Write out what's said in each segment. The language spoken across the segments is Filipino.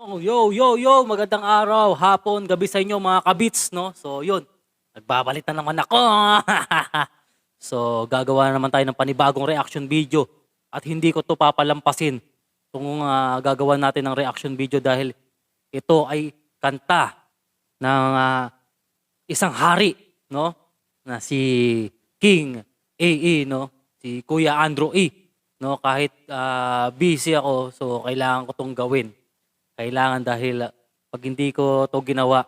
Oh, yo, magandang araw, hapon, gabi sa inyo mga kabits, no? So, yun, nagbabalit na naman ako. So, gagawa na naman tayo ng panibagong reaction video at hindi ko to papalampasin kung gagawa natin ng reaction video dahil ito ay kanta ng isang hari, no? Na si King AE, no? Si Kuya Andrew E, no? Kahit busy ako, so kailangan ko tong gawin. Kailangan dahil pag hindi ko 'to ginawa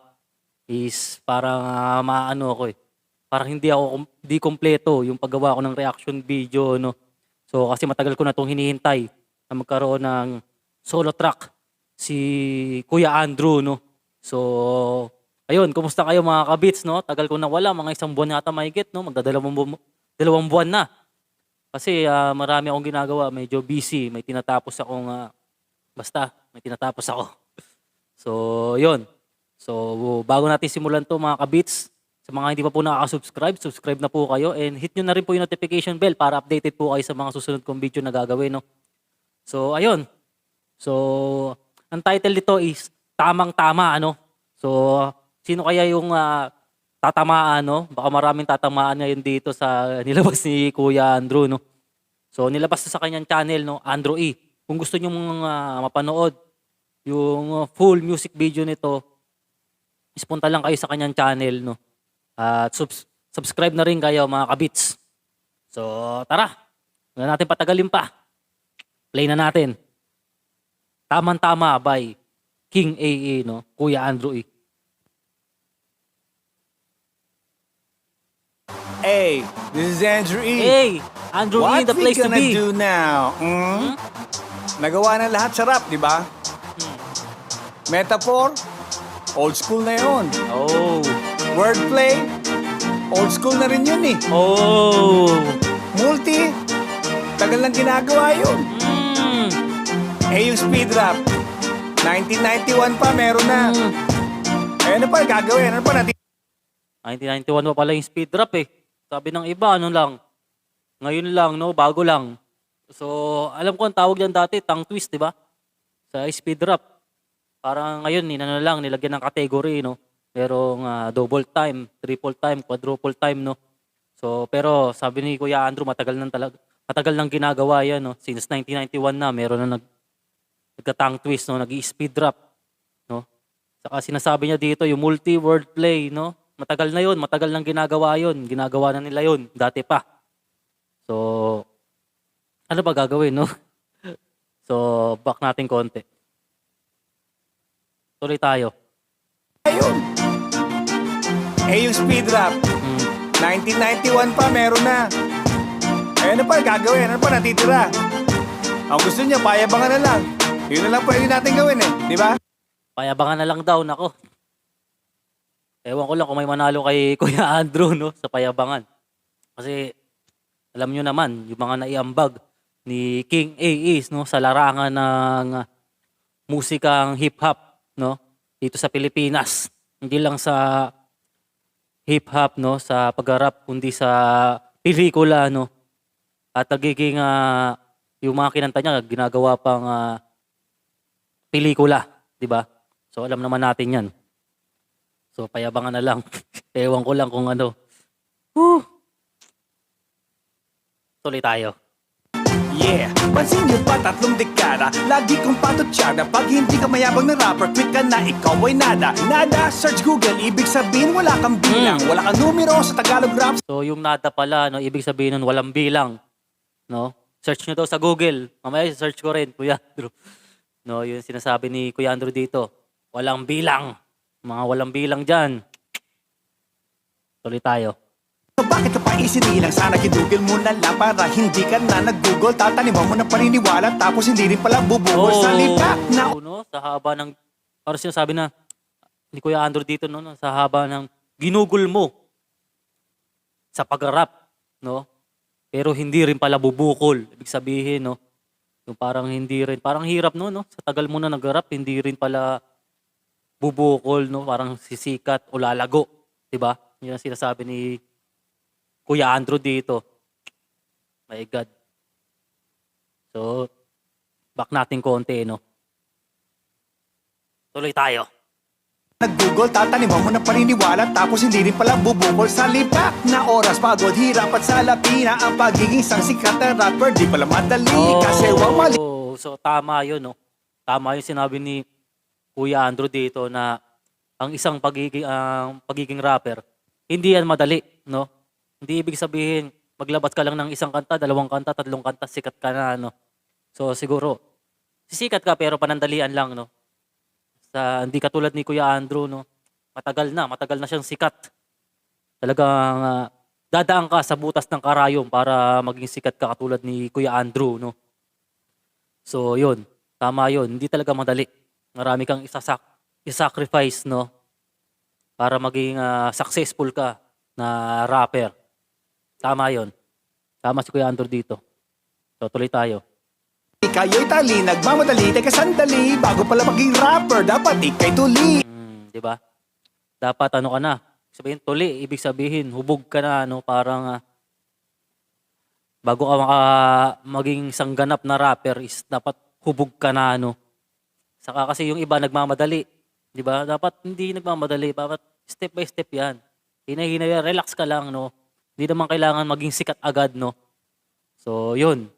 is parang maano ako, eh, parang hindi kumpleto yung paggawa ko ng reaction video 'no. So, kasi matagal ko na 'tong hinihintay na magkaroon ng solo track si Kuya Andrew 'no. So, ayun, kumusta kayo mga kabits 'no? Tagal ko na wala, mga isang buwan yata mahigit 'no, dalawang buwan na. Kasi marami akong ginagawa, medyo busy, may tinatapos akong basta may tinatapos ako. So, yun. So, bago natin simulan 'to mga kabits, sa mga hindi pa po nakaka-subscribe, subscribe na po kayo and hit nyo na rin po yung notification bell para updated po kayo sa mga susunod kong video na gagawin, no? So, ayun. So, ang title nito is Tamang-Tama, ano? So, sino kaya yung tatamaan, no? Baka maraming tatamaan ngayon dito sa nilabas ni Kuya Andrew, no? So, nilabas na sa kanyang channel, no? Andrew E. Kung gusto nyo mapanood yung full music video nito, is punta lang kayo sa kanyang channel, no? At subscribe na rin kayo mga kabits. So, tara. Huwag na natin patagalin pa. Play na natin. Tamang-Tama by King AE, no? Kuya Andrew E. Hey, this is Andrew E. Hey, Andrew E, What the place we to gonna be. do now? Nagawa na lahat sa rap, di ba? Metaphor, old school na yun. Oh. Wordplay, old school na rin yun eh. Oh. Multi, tagal lang ginagawa yun. Mm. Eh yung speed rap, 1991 pa meron na. Eh ano pa gagawin? Ano pa natin? 1991 pa pala yung speed rap eh. Sabi ng iba, ano lang. Ngayon lang, no? Bago lang. So, alam ko ang tawag yan dati, tongue twist, di ba? Sa speed rap. Parang ngayon, nilagyan ng category, no? Merong double time, triple time, quadruple time, no? So, pero sabi ni Kuya Andrew, matagal nang ginagawa yan, no? Since 1991 na, meron na nagka-tongue twist, no? Nag-i-speed rap, no? Saka sinasabi niya dito, yung multi-word play, no? Matagal na yun, matagal nang ginagawa yun. Ginagawa na nila yun, dati pa. So, ano ba gagawin, no? So, back natin konti. Tuloy tayo. Ayun. Eh yung speed rap, 1991 pa meron na. Eh ano pa gagawin? Ano pa natitira? Ang gusto niya, payabangan na lang. Yun na lang pwede natin gawin eh, di ba? Payabangan na lang daw, nako. Ewan ko lang kung may manalo kay Kuya Andrew, no? Sa payabangan. Kasi, alam nyo naman, yung mga naiambag ni King AEs, no? Sa larangan ng musikang hip-hop, no? Dito sa Pilipinas. Hindi lang sa hip-hop, no? Sa pag-rap, kundi sa pelikula, no? At nagiging yung mga kinanta niya, ginagawa pang pelikula, di ba? So, alam naman natin yan. So, payabangan na lang. Ewan ko lang kung ano. Tuloy tayo. Yeah, pansin nyo ba 3 dekada? Lagi kong patutsada. Pag hindi ka mayabang na rapper, quick ka na, ikaw ay nada. Nada, search Google, ibig sabihin wala kang bilang. Wala kang numero sa Tagalog rap. So, yung nada pala, no, ibig sabihin nun, walang bilang. No? Search nyo daw sa Google. Mamaya, search ko rin, Kuya Andrew. No, yung sinasabi ni Kuya Andrew dito. Walang bilang. Mga walang bilang dyan. Tuloy tayo. Bakit ka pa isinilang? Sana kinugil mo na lang para hindi ka na nag-google. Tataniman mo ng paniniwala tapos hindi rin pala bubukol sa lipa na... No, sa haba ng, parang sinasabi na, ni Kuya Andrew dito, no, sa haba ng ginugol mo sa pag-rap, no? Pero hindi rin pala bubukol. Ibig sabihin, no, yung parang hindi rin, parang hirap, no? Sa tagal mo na nag-rap, hindi rin pala bubukol, no? Parang sisikat o lalago, 'di ba? Yan ang sinasabi ni Kuya Andrew dito. My God. So, back natin konti, no? Tuloy tayo. Nag-google, tataniman mo ng paniniwala tapos hindi rin pala bubukol sa lipak na oras, pagod, hirap at salapina ang pagiging isang sikat na rapper. Di pala madali kasi wag mali. So tama yun, no? Tama yung sinabi ni Kuya Andrew dito na ang isang pagiging rapper, hindi yan madali, no? Hindi ibig sabihin, maglabas ka lang ng isang kanta, dalawang kanta, tatlong kanta, sikat ka na, no? So siguro, sisikat ka pero panandalian lang, no? Hindi katulad ni Kuya Andrew, no? Matagal na siyang sikat. Talagang dadaan ka sa butas ng karayom para maging sikat ka katulad ni Kuya Andrew, no? So, yun. Tama yun. Hindi talaga madali. Marami kang isasacrifice, no? Para maging successful ka na rapper. Tama yun. Tama si Kuya Andrew dito. So, tuloy tayo. Kayo'y tali, nagmamadali, teka sandali, bago pala maging rapper, dapat ikay tuli. Di ba? Dapat ano ka na. Sabihin, tuli. Ibig sabihin, hubog ka na, no? Parang bago ka maging isang ganap na rapper is dapat hubog ka na, no? Saka kasi yung iba nagmamadali. Di ba? Dapat hindi nagmamadali. Dapat step by step yan. Hina-hina, relax ka lang, no? Hindi naman kailangan maging sikat agad, no? So, yun.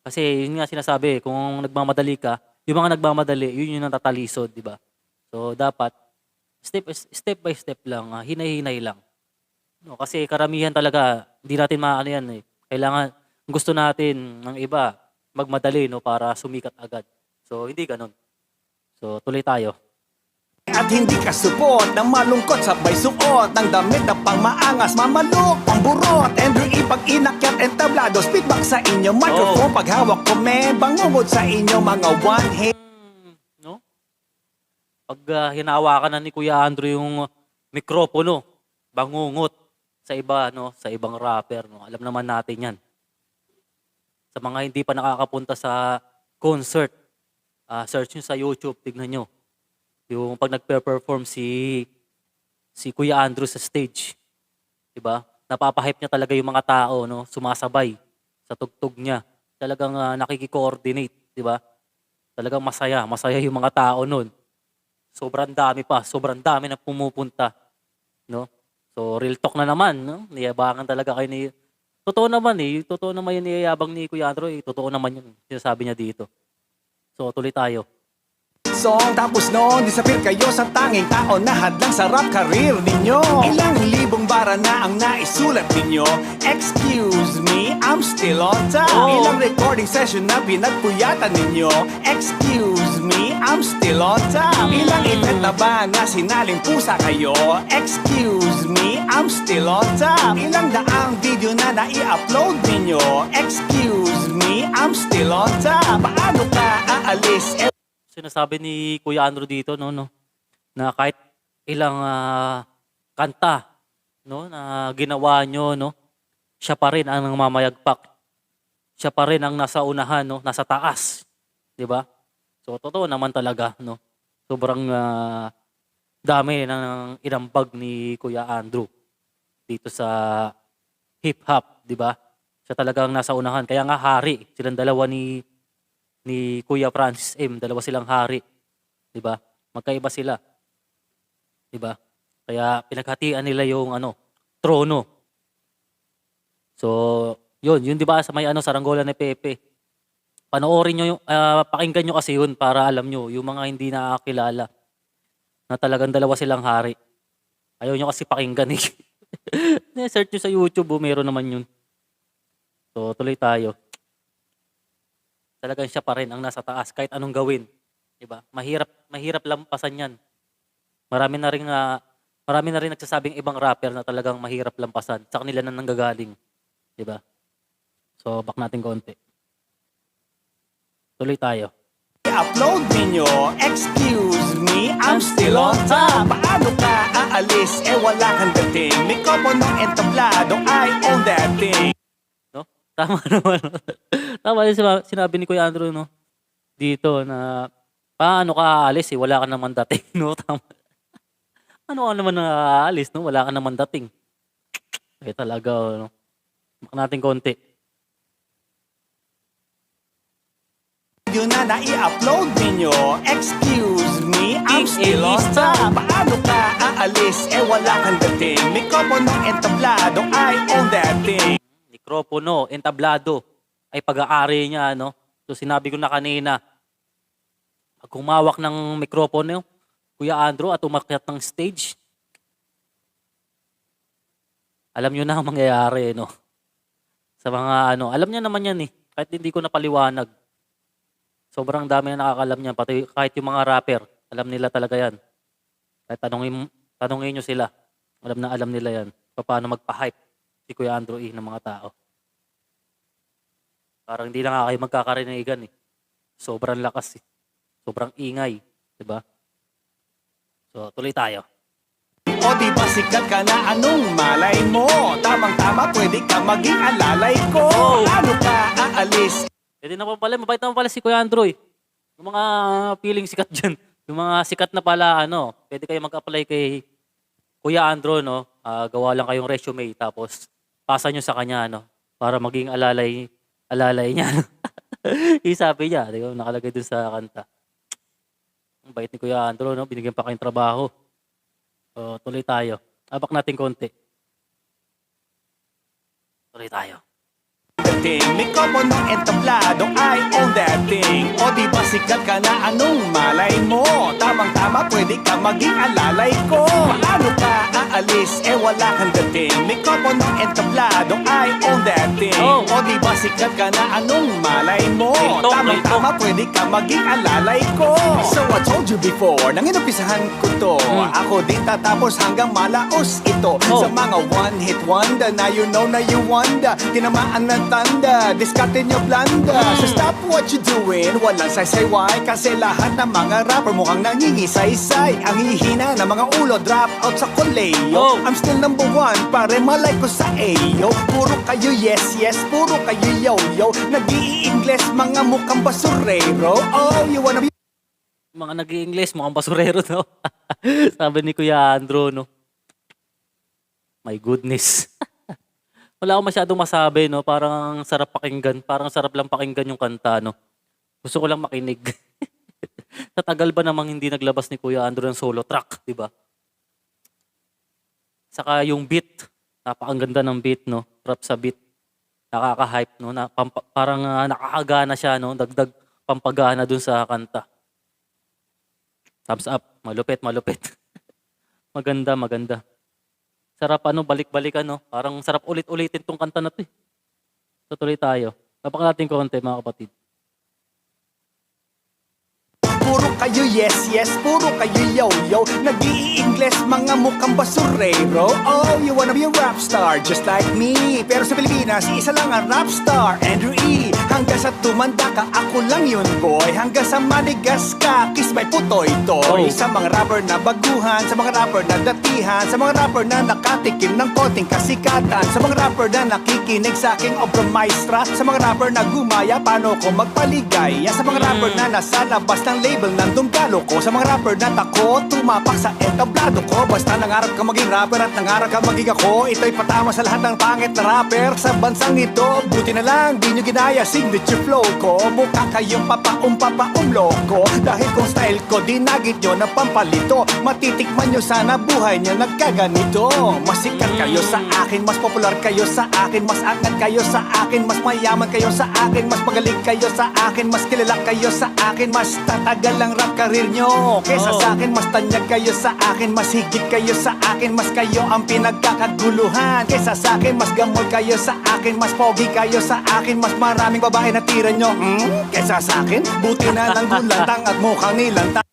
Kasi yun nga sinasabi, kung nagmamadali ka, yung mga nagmamadali, yun yung natatalisod, di ba? So, dapat step by step lang, hinay-hinay lang. No, kasi karamihan talaga, hindi natin maano yan eh. Kailangan, gusto natin ng iba, magmadali, no, para sumikat agad. So, hindi ganun. So, tuloy tayo. At hindi ka supot ng malungkot, sabay suot ng damit na pang maangas, mamalok, pamburot, and ipag inakyat entablado, speedback sa inyo, microphone, paghawak ko, bangungod sa inyo, mga one hit. No? Pag hinawakan na ni Kuya Andrew yung mikropono, bangungot sa iba, no, sa ibang rapper, no. Alam naman natin 'yan. Sa mga hindi pa nakakapunta sa concert, search nyo sa YouTube, tignan nyo. Yung pag nagpe-perform si Kuya Andrew sa stage, 'di ba? Napapahype niya talaga yung mga tao, no, sumasabay sa tugtog niya. Talagang nakiki-coordinate, 'di ba? Talagang masaya yung mga tao noon. Sobrang dami na pumupunta, no? So real talk na naman, no? Niyabangan talaga kayo ni totoo naman yung niyayabang ni Kuya Andrew, totoo naman yung sinasabi niya dito. So tuloy tayo. Song tapos noon, disappear kayo sa tanging tao na hadlang sa rap career ninyo. Ilang libong bara na ang naisulat ninyo. Excuse me, I'm still on top. Ilang recording session na pinagpuyatan ninyo. Excuse me, I'm still on top. Ilang event na ba na sinaling pusa kayo. Excuse me, I'm still on top. Ilang daang video na nai-upload ninyo. Excuse me, I'm still on top. Paano ka aalis? Sinasabi ni Kuya Andrew dito, no, na kahit ilang kanta, no, na ginawa nyo, no, siya pa rin ang mamayagpak. Siya pa rin ang nasa unahan, no, nasa taas, 'di ba? So totoo naman talaga, no. Sobrang dami ng inambag ni Kuya Andrew dito sa hip hop, 'di ba? Siya talagang nasa unahan, kaya nga hari silang dalawa ni Kuya Francis M. Dalawa silang hari. 'Di ba? Magkaiba sila. 'Di ba? Kaya pinaghatian nila yung trono. So, yun 'di ba sa may saranggola ni Pepe. Panoorin niyo yung pakinggan niyo kasi yun para alam niyo yung mga hindi nakakilala na talagang dalawa silang hari. Ayaw niyo kasi pakinggan eh. Search niyo sa YouTube, meron naman yun. So, tuloy tayo. Talagang siya pa rin ang nasa taas kahit anong gawin, 'di ba? Mahirap lampasan 'yan. Marami na rin nagsasabing ibang rapper na talagang mahirap lampasan. Sa kanila na nanggagaling, 'di ba? So, back natin konti. Tuloy tayo. I-upload ninyo. Excuse me, I'm still on top. Paano ka aalis? Wala kang dating. May koponong entablado, I own that thing. No? Tama naman. Tama yung sinabi ni Kuya Andrew, no? Dito na, paano ka aalis wala ka naman dating, no? Tama. Ano ka naman aalis, no? Wala ka naman dating. Talaga, no? Baka natin konti. video na nai-upload ninyo. Excuse me, I'm King still on Elisa. top. Paano ka aalis? Wala kang dating. Mikropono entablado, I own that thing. Mikropono, entablado, ay pag-aari niya, no? So sinabi ko na kanina, pag humawak ng mikropono, Kuya Andrew, at umakyat ng stage, alam nyo na ang mangyayari, no? Sa mga alam niya naman yan eh. Kahit hindi ko napaliwanag. Sobrang dami na nakakalam niya. Pati kahit yung mga rapper, alam nila talaga yan. Kahit tanungin nyo sila, alam nila yan. Paano magpa-hype si Kuya Andrew E. ng mga tao. Parang hindi na nga kayo magkakarinigan eh. Sobrang lakas eh. Sobrang ingay. Diba? So, tuloy tayo. O di ba sikat ka na, anong malay mo? Tamang-tama, pwede ka maging alalay ko. Oh. Ano ka aalis? Pwede naman pala, mabait naman pala si Kuya Andrew eh. Yung mga feeling sikat dyan. Yung mga sikat na pala, pwede kayo mag-apply kay Kuya Andrew, no? Gawa lang kayong resume, tapos pasa nyo sa kanya, para maging alalay niya. Isabi niya, di ba? Nakalagay dun sa kanta. Ang bait ni Kuya Andrew, no? Binigyan pa kayong trabaho. So, tuloy tayo. Abak natin konti. Tuloy tayo. Mikropono entablado, I own that thing. O di ba sikat ka na, anong malay mo? Tamang-tama, pwede ka maging alalay ko. Paano ka aalis? Wala kang dating. Mikropono entablado, I own that thing. Oh. O di ba sikat ka na, anong malay mo? Ito, Tamang-tama, pwede ka maging alalay ko. So I told you before, nang inumpisahan ko to, ako din tatapos hanggang malaos ito. Oh. Sa mga one-hit wonder, na you know na you wonder. Tinamaan ng tanda, diskatin nyo blanda. So stop what you doing, walang saysay-way. Kasi lahat ng mga rapper mukhang nangingisaysay. Ang hihina ng mga ulo, drop out sa koleyo. Oh. I'm still number one, pare malay ko sa AO. Puro kayo yes, yes, puro kayo yo-yo. Nag-i-Ingles, mga mukhang basurero. Oh, you wanna be Mga nag-i-English, mukhang basurero, no? Sabi ni Kuya Andrew, no? My goodness. Wala akong masyadong masabi, no? Parang sarap pakinggan. Parang sarap lang pakinggan yung kanta, no? Gusto ko lang makinig. Sa tagal ba namang hindi naglabas ni Kuya Andrew ng solo track, di ba? Saka yung beat, napakaganda ng beat, no? Rap sa beat. Nakaka-hype, no? Parang nakakagana siya, no? Dagdag pampagana dun sa kanta. Thumbs up. Malupit, malupit. Maganda, maganda. Sarap balik-balikan, no? Parang sarap ulit-ulitin tong kanta na to eh. So tuloy tayo. Tapak natin konti, mga kapatid. puro kayo yes, yes, puro kayo yo-yo. Nag-i-Ingles, mga mukhang basurero. Oh, you wanna be a rap star just like me. Pero sa Pilipinas, isa lang ang rap star, Andrew E. Hanggang sa tumanda ka, ako lang yun, boy. Hanggang sa manigas ka, kiss my putoy-toy. Oh. Sa mga rapper na baguhan, sa mga rapper na datihan, sa mga rapper na nakatikim ng konting kasikatan, sa mga rapper na nakikinig sa aking obra maestra, sa mga rapper na gumaya, paano ko magpaligaya, sa mga rapper na nasa labas ng label ng dunggalo ko, sa mga rapper na takot tumapak sa entablado ko. Basta nangarap ka maging rapper at nangarap ka maging ako, ito'y patama sa lahat ng pangit na rapper sa bansang ito. Buti na lang di nyo ginaya signature flow ko, mukha kayong papaum-loko. Dahil kung style ko dinagit nyo na pampalito, matitikman nyo sana buhay nyo nagkaganito. Mas sikat kayo sa akin, mas popular kayo sa akin, mas angat kayo sa akin, mas mayaman kayo sa akin, mas magaling kayo sa akin, mas kilala kayo sa akin, mas tatagal ang rap career nyo kaysa sa akin, mas tanyag kayo sa akin, mas higit kayo sa akin, mas kayo ang pinagkakaguluhan kaysa sa akin, mas gamol kayo sa akin, mas pogi kayo sa akin, mas maraming babae na tira nyo kaysa sa akin. Buti na lang gulantang at mukhang nilantang.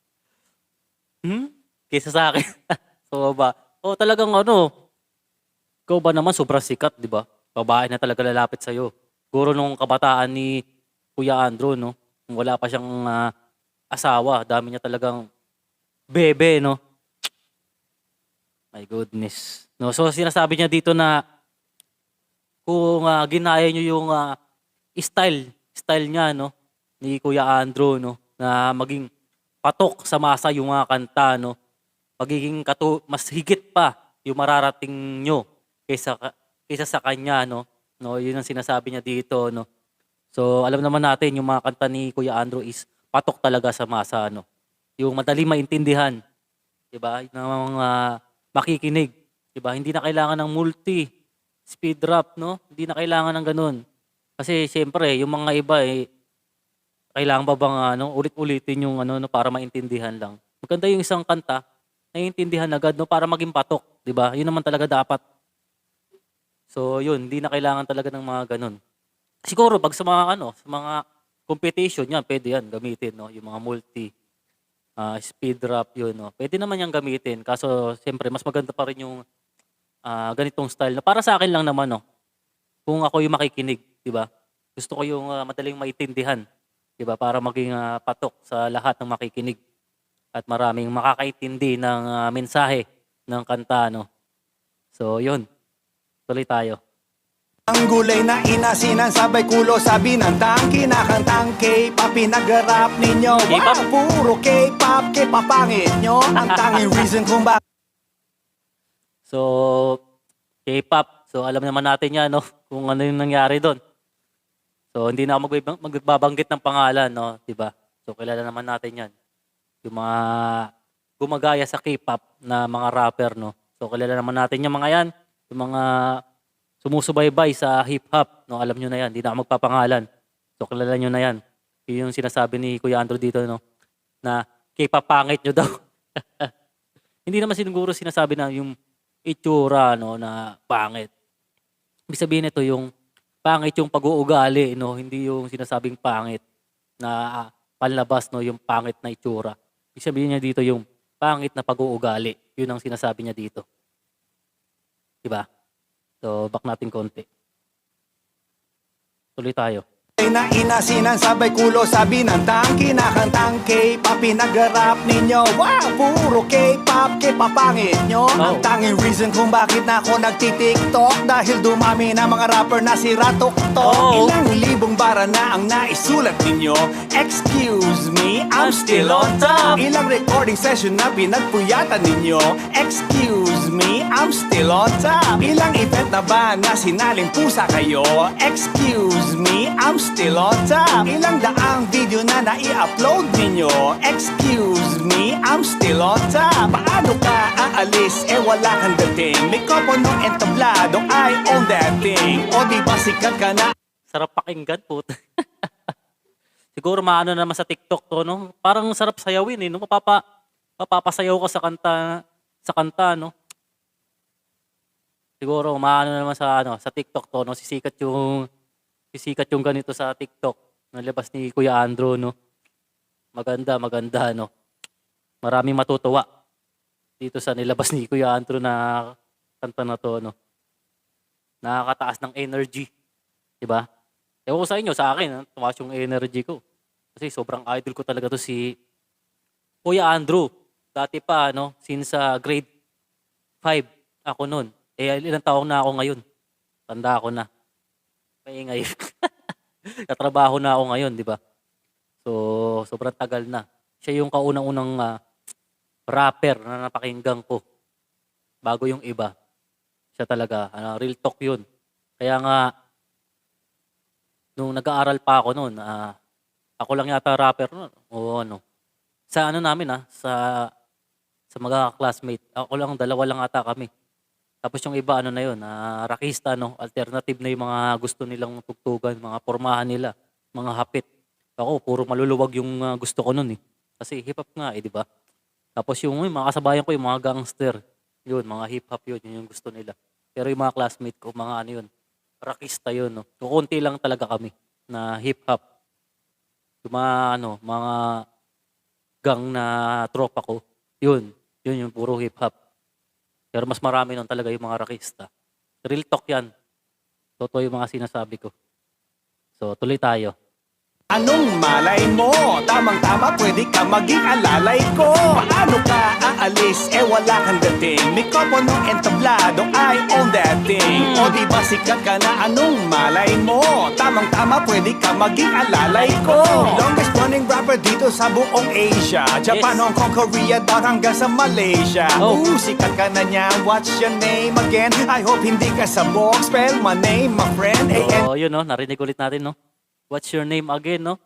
Kaysa sa akin. So ba? O talagang ikaw ba naman sobrang sikat, di ba? Babae na talaga lalapit sa'yo. Siguro nung kabataan ni Kuya Andrew, no? Nung wala pa siyang asawa, dami niya talagang bebe, no? My goodness. No, so sinasabi niya dito na kung ginaya niyo yung style niya, no? Ni Kuya Andrew, no? Na maging patok sa masa yung mga kanta, no? Magiging mas higit pa yung mararating nyo kaysa sa kanya, no? No, yun ang sinasabi niya dito, no? So, alam naman natin yung mga kanta ni Kuya Andrew is patok talaga sa masa, ano. Yung madali maintindihan, 'di ba? Ng mga makikinig, 'di ba? Hindi na kailangan ng multi, speed rap, no? Hindi na kailangan ng gano'n. Kasi siyempre yung mga iba, eh, kailangan pa bang ano, ulit-ulitin yung ano 'no, para maintindihan lang. Maganda yung isang kanta, naiintindihan agad 'no, para maging patok, 'di ba? Yun naman talaga dapat. So yun, hindi na kailangan talaga ng mga gano'n. Siguro 'pag sa mga ano, sa mga competition, yan puwede yan gamitin 'no, yung mga multi, speed rap yun 'no, puwede naman yang gamitin. Kaso siyempre mas maganda pa rin yung, ganitong style na para sa akin lang naman 'no, kung ako yung makikinig, 'di ba? Gusto ko yung, madaling maintindihan, 'di ba, para maging, patok sa lahat ng makikinig at maraming makakaintindi ng, mensahe ng kanta 'no. So yun, tuloy tayo. Ang gulay na inasinan sabay kulo sabi ng tangki nakantang K-pop pinag-rap ninyo. K-pop? Wow, puro K-pop, K-papangit nyo. Ang tanging reason kung bakit So, K-pop. So, alam naman natin 'yan 'no, kung ano yung nangyari do'n. So, hindi na ako magbabanggit ng pangalan 'no, 'di ba? So, kilala naman natin 'yan, yung mga gumagaya sa K-pop na mga rapper 'no. So, kilala naman natin yung mga 'yan, yung mga sumusubaybay sa hip-hop 'no, alam niyo na 'yan, 'di na ako magpapangalan. So, kilala niyo na 'yan. Yun yung sinasabi ni Kuya Andrew dito 'no, na K-pop pangit niyo daw. Hindi naman siguro sinasabi na yung itsura 'no, na pangit. Ibig sabihin nito yung pangit yung pag-uugali 'no, hindi yung sinasabing pangit na, panlabas 'no, yung pangit na itsura. Ibig sabihin niya dito yung pangit na pag-uugali, yun ang sinasabi niya dito, 'di ba? So, back natin konti. Tuloy tayo. na inasinan sabay kulo sabi ng tangki nakantang K-pop pinag-rap ninyo. Wow, puro K-pop, K-papangit nyo. Ang tanging reason kung bakit na ako nagtitiktok dahil dumami na mga rapper na si Ratok-tok. Ilang libong bara na ang naisulat ninyo. Excuse me, I'm still on top. Ilang recording session na pinagpuyatan ninyo. Excuse me, I'm still on top. Ilang event na ba na sinaling pusa kayo? Excuse me, I'm still on top. Ilang daang video na nai-upload ninyo? Excuse me, I'm still on top. Paano ka aalis? Wala kang dating. Mikropono entablado, I own that thing. O di ba sikat ka na? Sarap pakinggan po. Siguro maano naman sa TikTok to, no? Parang sarap sayawin eh, no? Mapapasayaw ka sa kanta, no? Siguro maano naman sa TikTok to, no? Sisikat yung ganito sa TikTok. Nalabas ni Kuya Andrew, no? Maganda, no? Maraming matutuwa dito sa nilabas ni Kuya Andrew na kanta na to, no? Nakakataas ng energy, 'di ba? Ewan ko sa inyo, sa akin, tumaas yung energy ko. Kasi sobrang idol ko talaga to si Kuya Andrew. Dati pa, no? Since grade 5 ako nun. Ilang taong na ako ngayon. Tanda ako na. Maingay. Katrabaho na ako ngayon, di ba? So, sobrang tagal na. Siya yung kaunang-unang rapper na napakinggan ko. Bago yung iba. Siya talaga. Real talk yun. Kaya nga, nung nag-aaral pa ako noon, ako lang yata rapper noon. O ano. Sa ano namin sa mga classmate. Ako lang, dalawa lang ata kami. Tapos yung iba ano na yun, rockista, no? Alternative na yung mga gusto nilang tugtugan, mga pormahan nila, mga hapit. Ako, puro maluluwag yung gusto ko noon eh. Kasi hip-hop nga eh, di ba? Tapos yung mga kasabayan ko, yung mga gangster, yun, mga hip-hop yun yung gusto nila. Pero yung mga classmate ko, mga ano yun, rockista yun, no? Kukunti lang talaga kami na hip-hop. Yung mga gang na tropa ko, yun yung puro hip-hop. Pero mas marami nun talaga yung mga rockista. Real talk yan. Totoo yung mga sinasabi ko. So, tuloy tayo. Anong malay mo? Tamang-tama pwede ka maging alalay ko. Paano ka aalis? Wala kang dating. Mikropono entablado, I own that thing. O di ba sikat ka na? Anong malay mo? Tamang-tama pwede ka maging alalay ko. Longest running rapper dito sa buong Asia. Japan, Yes. Hong Kong, Korea, down hanggang sa Malaysia. Sikat ka na niya. What's your name again? I hope hindi ka sabog. Spell my name, my friend. So, yun no, narinig ulit natin no. What's Your Name Again, no?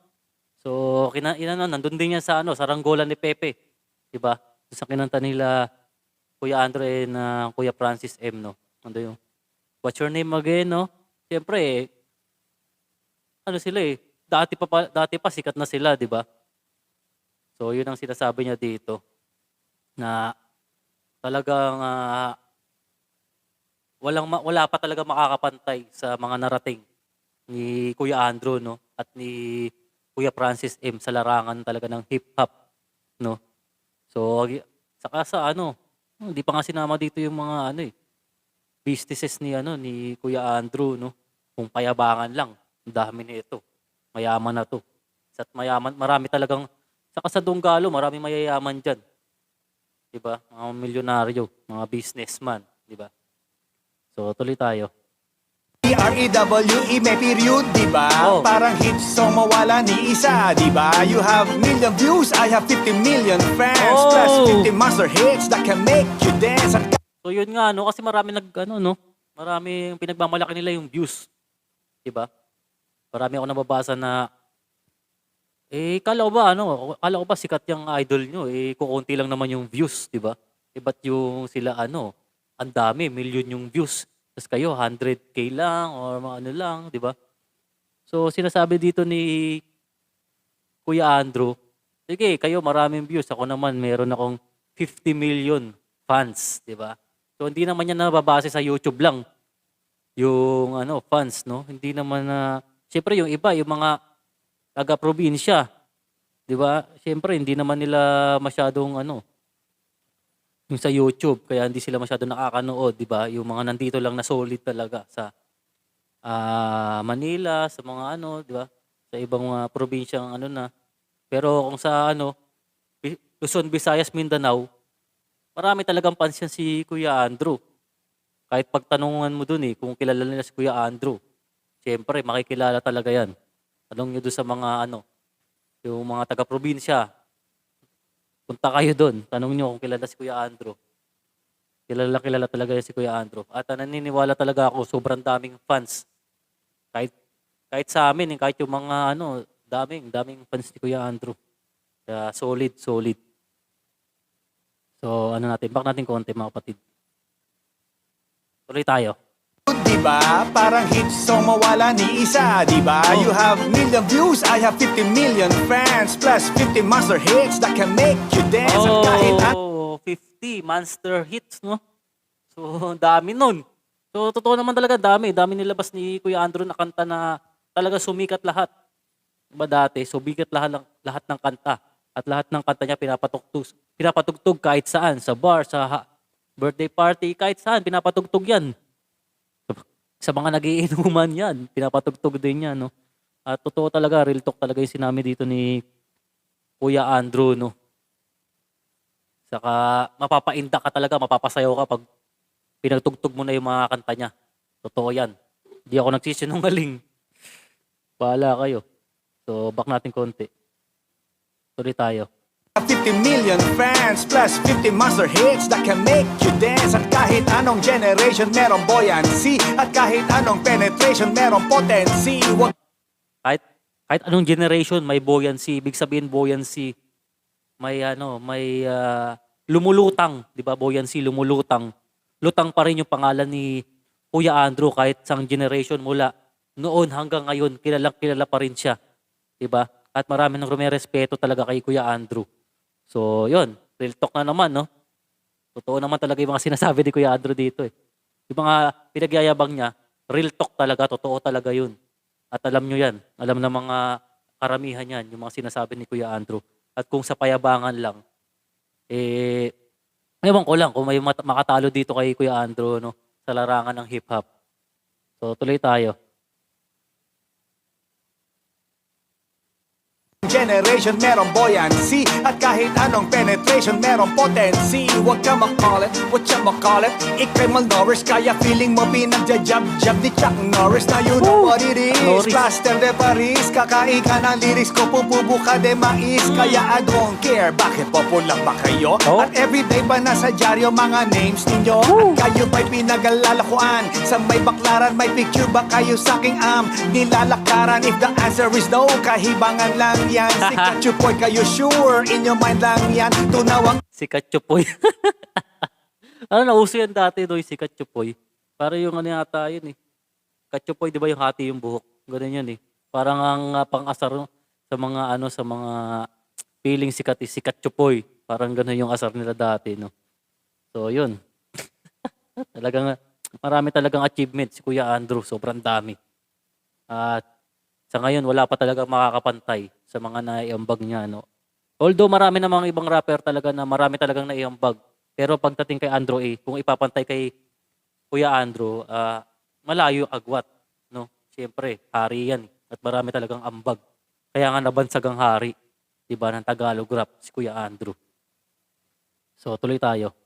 So, nandun din yan sa, sa Ranggolan ni Pepe. Diba? Sa kinanta nila Kuya Andre na Kuya Francis M, no? Ano yung What's Your Name Again, no? Siyempre, sila dati pa sikat na sila, di ba? So, yun ang sinasabi niya dito na talagang wala pa talaga makakapantay sa mga narating ni Kuya Andrew, no? At ni Kuya Francis M sa larangan talaga ng hip-hop, no? So, saka sa hindi pa nga sinama dito yung mga businesses ni Kuya Andrew, no? Kung payabangan lang, ang dami nito. Mayaman na to. At marami talagang, saka sa Dunggalo, marami mayayaman dyan. Diba? Mga milyonaryo, mga businessman, diba? So, tuloy tayo. Rewe, may period, diba? Oh. Parang hit song mawala ni isa, diba? You have million views, I have 50 million fans. Oh. Plus 50 master hits that can make you dance. So, yun nga, kasi marami maraming pinagmamalaki nila yung views. Diba? Marami ako nababasa na, kala ko ba sikat yung idol nyo, kukunti lang naman yung views, diba? Ba't yung sila, ang dami, million yung views. Tapos kayo, 100K lang or mga lang, di ba? So, sinasabi dito ni Kuya Andrew, sige, kayo maraming views. Ako naman, meron akong 50 million fans, di ba? So, hindi naman yan nababase sa YouTube lang. Yung fans, no? Hindi naman siyempre yung iba, yung mga taga-probinsya, di ba? Siyempre, hindi naman nila masyadong yung sa YouTube, kaya hindi sila masyado nakakanood, di ba? Yung mga nandito lang na solid talaga sa Manila, sa mga di ba? Sa ibang mga probinsyang na. Pero kung sa Luzon, Visayas, Mindanao, marami talagang fans yan si Kuya Andrew. Kahit pagtanungan mo dun kung kilala nila si Kuya Andrew, siyempre makikilala talaga yan. Tanong nyo doon sa mga yung mga taga-probinsya, punta kayo doon, tanong nyo kung kilala si Kuya Andrew. Kilala talaga si Kuya Andrew. At naniniwala talaga ako, sobrang daming fans. Kahit sa amin, kahit yung mga daming fans ni Kuya Andrew. Kaya solid. So, back natin konti mga kapatid. Tuloy tayo. Diba? Parang hit song mawala ni isa, diba? You have million views, I have 50 million fans. Plus 50 master hits that can make you dance. At 50 monster hits, no? So, dami nun. So, totoo naman talaga, dami nilabas ni Kuya Andrew na kanta na talaga sumikat lahat. Diba dati, sumikat lahat ng kanta. At lahat ng kanta niya pinapatugtog kahit saan. Sa bar, sa birthday party, kahit saan, pinapatugtog yan. Sa mga nagiinuman yan, pinapatugtog din yan, no? At totoo talaga, real talk talaga yung sinami dito ni Kuya Andrew, no? Saka mapapainda ka talaga, mapapasayaw ka pag pinagtugtog mo na yung mga kanta niya. Totoo yan. Hindi ako nagsisinungaling. Bahala kayo. So, back natin konti. Tuloy tayo. 50 million fans plus 50 master hits that can make you dance. At kahit anong generation merong buoyancy. At kahit anong penetration merong potency. Kahit anong generation may buoyancy, ibig sabihin buoyancy, may lumulutang, 'di ba? Buoyancy, lumulutang. Lutang pa rin yung pangalan ni Kuya Andrew kahit sang generation mula noon hanggang ngayon, kilala pa rin siya, 'di ba? At marami nang rumerespeto talaga kay Kuya Andrew. So, yun. Real talk na naman, no? Totoo naman talaga yung mga sinasabi ni Kuya Andrew dito, Yung mga pinagyayabang niya, real talk talaga, totoo talaga yun. At alam nyo yan. Alam ng mga karamihan yan, yung mga sinasabi ni Kuya Andrew. At kung sa payabangan lang, ewan ko lang kung may makatalo dito kay Kuya Andrew, no? Sa larangan ng hip-hop. So, tuloy tayo. generation merong buoyancy. At kahit anong penetration merong potency. Huwag ka makulit, whatchamacallit, ikay malnourished, kaya feeling mo pinagja-jab-jab ni Chuck Norris. Now you know what it is, Norris. Plaster de Paris, kakain ka ng lyrics ko, pupubo ka de mais. Kaya I don't care, bakit popular ba kayo? Oh. At everyday ba nasa dyaryo mga names ninyo? At kayo ba'y pinag-alalakuan? Sa may baklaran, may picture ba kayo sa aking nilalakaran? If the answer is no, kahibangan lang yan. Sikat chupoy kayo sure, in your mind lang yan. Tunawang Si Katchupoy. Ano, nauso yan dati doy, si Katchupoy. Para yung ano yata yun eh. Katchupoy, di ba yung hati yung buhok? Ganun yun eh. Parang ang pang-asar no, sa mga ano, sa mga feeling sikat is si Katchupoy. Parang ganun yung asar nila dati, no? So, yun. Talagang, marami talagang achievement si Kuya Andrew. Sobrang dami. At sa ngayon, wala pa talaga makakapantay sa mga naiambag niya, no? Although marami namang ibang rapper talaga na marami talagang naiambag. Pero pagdating kay Andrew A, kung ipapantay kay Kuya Andrew, malayo agwat, no? Siyempre, hari yan. At marami talagang ambag. Kaya nga nabansag ang hari, 'di ba, ng Tagalog rap si Kuya Andrew. So, tuloy tayo.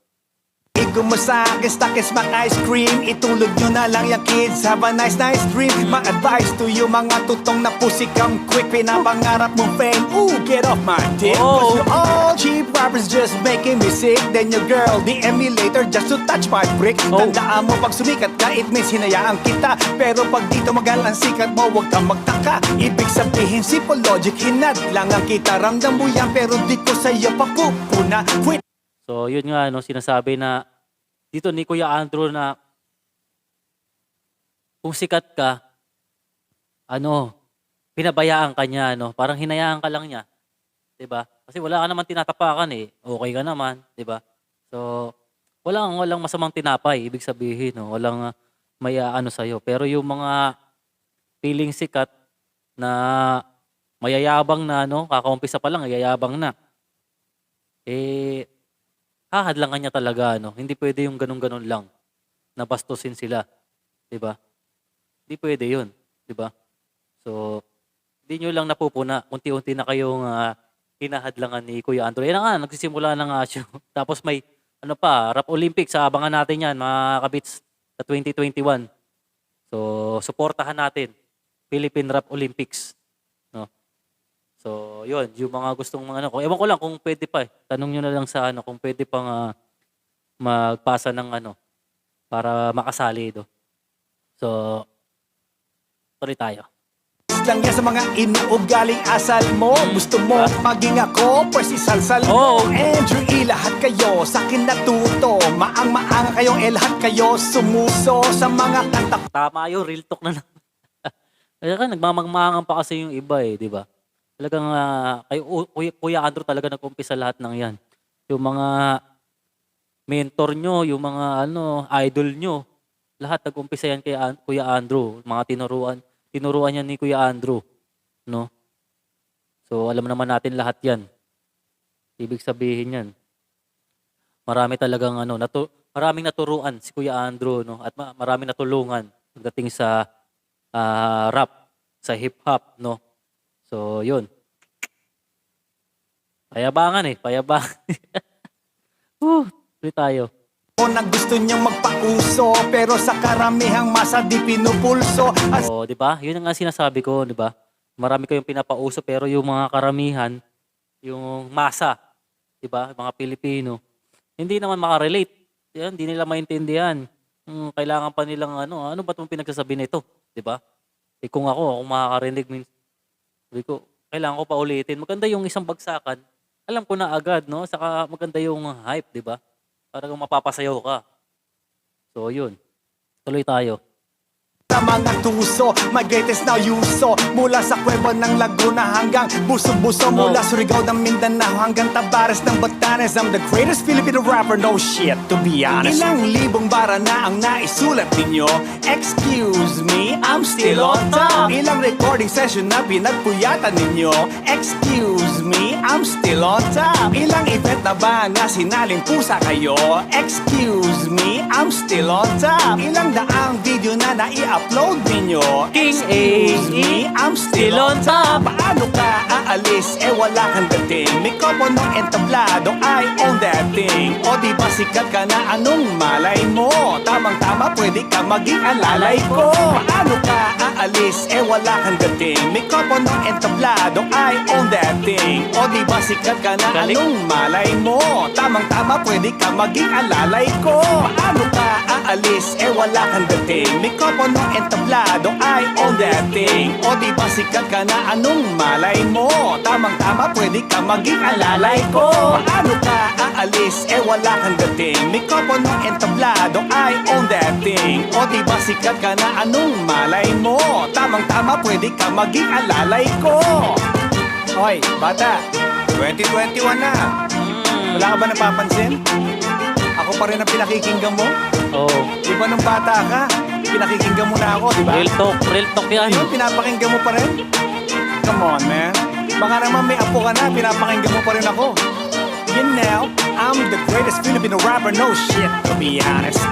Igo mo sa akin, stakis mak ice cream. Itulog nyo na lang yung kids, have a nice dream. Ma-advise to you mga tutong na pussy, come quick. Pinapangarap mong fame, ooh, get off my dick. Oh. Cause you all cheap rappers just making me sick. Then your girl, DM me later just to touch my brick. Oh. Tandaan mo pag sumikat ka, it means hinayaan kita. Pero pag dito magal ang sikat mo, huwag kang magtaka. Ibig sabihin simple logic, hinad lang ang kita. Ramdam mo yan pero di ko sa'yo papupuna. Quit. So, yun nga, no, sinasabi na dito ni Kuya Andrew na kung sikat ka, ano, pinabayaan ka niya, no? Parang hinayaan ka lang niya. 'Di ba? Kasi wala ka naman tinatapakan eh. Okay ka naman, 'di ba? So, walang masamang tinapay, ibig sabihin, no? Walang may ano sa Pero yung mga feeling sikat na mayayabang na, no? Kakaumpisa pa lang, yayabang na. Eh, hahadlangan niya talaga, no? Hindi pwede yung ganun-ganun lang na bastusin sila, 'di ba? Hindi pwede 'yun, 'di ba? So, hindi nyo lang napupuna, unti-unti na kayong hinahadlangan ni Kuya Andrew. Yan na nga, nagsisimula na nga siya. Tapos may ano pa, Rap Olympics, abangan natin 'yan, mga kabits, sa 2021. So, suportahan natin Philippine Rap Olympics, no? So, yun, yung mga gustong mga ano, ewan ko lang kung pwede pa eh. Tanong nyo na lang sa ano, kung pwede pang magpasa ng ano, para makasali do. So, tuloy tayo. Lang yan sa mga inuugaling asal mo. Gusto mo maging ako, pues isalsal mo. Oh. Andrew E, lahat kayo sa akin natuto. Maang-maanga kayong lahat kayo sumuso sa mga kanta. Tama yun, real talk na lang. Kaya ka, nagmamangmangan pa kasi yung iba eh, di ba? Talagang Kuya Andrew talaga nag-umpisa lahat ng yan. Yung mga mentor nyo, yung mga ano, idol nyo, lahat nag-umpisa yan kay Kuya Andrew. Mga tinuruan yan ni Kuya Andrew, no? So alam naman natin lahat yan. Ibig sabihin yan, marami talagang ano, maraming naturuan si Kuya Andrew, no? At maraming natulungan pagdating sa rap, sa hip-hop, no? So, yun. Payabangan eh, payabangan. Tuloy tayo. O na gusto niyang magpauso, pero sa karamihang masa di pinupulso. So, di ba? Yun ang nga sinasabi ko, di ba? Marami kayong pinapauso, pero yung mga karamihan, yung masa, di ba? Mga Pilipino, hindi naman makarelate. Yan, hindi nila maintindihan. Kailangan pa nilang ano ba itong pinagsasabi nito, di ba? Eh kung ako makakarinig, sabi ko, kailangan ko pa ulitin. Maganda yung isang bagsakan. Alam ko na agad, no? Saka maganda yung hype, di ba? Para kung mapapasayaw ka. So, yun. Tuloy tayo. Sa mga tuso, my greatest now yuso. Mula sa Cueva ng Laguna hanggang Buso-Buso. Mula Surigao ng Mindanao hanggang Tabares ng Batanes. I'm the greatest Filipino rapper, no shit, to be honest. Ilang libong bara na ang naisulat ninyo. Excuse me, I'm still on top. Ilang recording session na pinagpuyatan ninyo. Excuse me, I'm still on top. Ilang event na ba na sinaling pusa kayo. Excuse me, I'm still on top. Ilang daang video na nai-upload ninyo. King Excuse A, me, I'm still on top. Paano ka aalis, wala kang dating. May kopo ng entablado, I own that thing. O di ba sikat ka na, anong malay mo? Tamang-tama, pwede ka maging alalay ko. Paano ka aalis, wala kang dating. May kopo ng entablado, I own that thing. O di ba sikat ka na, Galing. anong malay mo? Tamang-tama, pwede ka maging alalay ko. Paano ka aalis, wala kang dating. May kopo ng entablado, I own that thing. O di ba sikat ka na, anong malay mo? Tamang-tama, pwede ka maging alalay ko. Paano ka aalis, wala kang dating. May kopo ng entablado, I own that thing. O di ba sikat ka na, anong malay mo? Tamang-tama, pwede ka maging alalay ko. Hoy, bata, 2021 na. Wala ka ba napapansin? Ako pa rin ang pinakikinggan mo? Oh, Di ba nung bata ka, pinakikinggan mo na ako, di ba? real talk yan. Ayun, pinapakinggan mo pa rin? Come on, man. Baka naman may apo ka na, pinapakinggan mo pa rin ako. You know, I'm the greatest Filipino rapper, no shit, to be honest.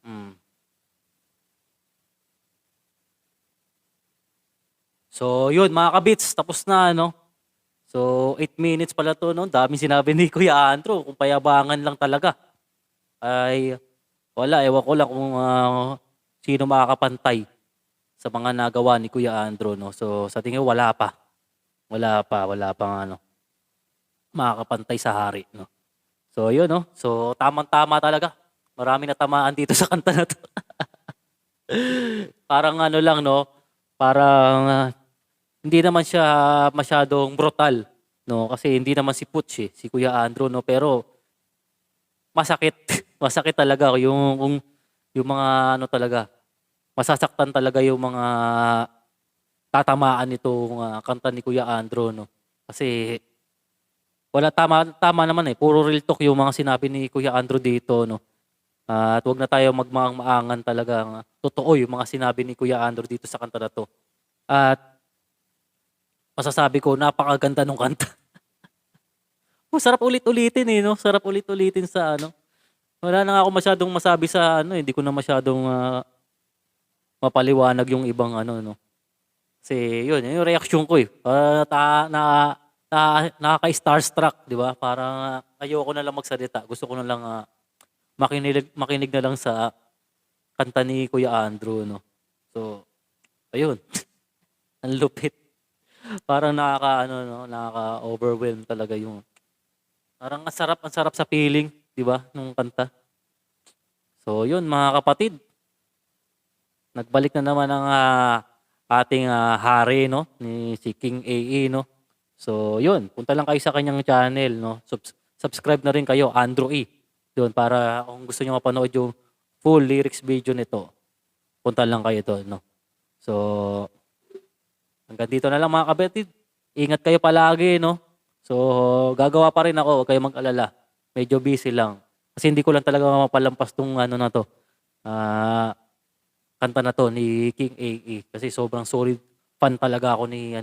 Mm. So, yun, mga kabits, tapos na, no? So, 8 minutes pala to, no? Daming sinabi ni Kuya Andrew, kung payabangan lang talaga. Ay, wala, ewan ko lang kung sino makakapantay sa mga nagawa ni Kuya Andrew, no? So, sa tingin ko, wala pa. Wala pa ano, makakapantay sa hari, no? So, yun, no? So, tamang-tama talaga. Marami na tamaan dito sa kanta na to. Parang ano lang, no? Parang hindi naman siya masyadong brutal, no? Kasi hindi naman si Putsch, si Kuya Andrew, no? Pero masakit. Masakit talaga yung mga ano talaga. Masasaktan talaga yung mga tatamaan nitong kanta ni Kuya Andrew, no? Kasi wala, tama naman puro real talk yung mga sinabi ni Kuya Andrew dito, no? At wag na tayo magmaang-maangan talaga. Totoo yung mga sinabi ni Kuya Andrew dito sa kanta na to. At masasabi ko, napakaganda nung kanta. Sarap ulit-ulitin, no? Sarap ulit-ulitin sa ano. Wala na nga ako masyadong masabi sa ano, hindi ko na masyadong mapaliwanag yung ibang ano, no? Kasi yun yung reaksyon ko nakaka-starstruck, di ba? Parang ayoko na lang magsalita. Gusto ko na lang makinig na lang sa kanta ni Kuya Andrew, no? So, ayun. Ang lupit. Parang nakaka-overwhelm talaga yung parang ang sarap sa feeling, di ba? Nung kanta. So, yun mga kapatid. Nagbalik na naman ang ating hari, no? Ni si King AE, no? So, yun. Punta lang kayo sa kanyang channel, no? Subscribe na rin kayo, Andrew E. Yun, para kung gusto niyo mapanood yung full lyrics video nito, punta lang kayo doon, no? So, hanggang dito na lang mga kapatid. Ingat kayo palagi, no? So, gagawa pa rin ako, huwag kayo mag-alala. Medyo busy lang. Kasi hindi ko lang talaga mapalampas tong ano na to. Kanta na to ni King AE. Kasi sobrang solid fan talaga ako ni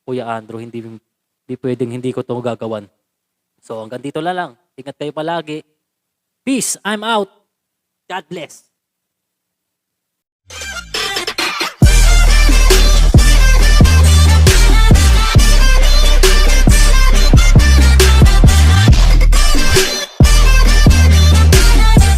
Kuya Andrew. Hindi pwedeng hindi ko to gagawan. So, hanggang dito na lang. Ingat kayo palagi. Peace. I'm out. God bless.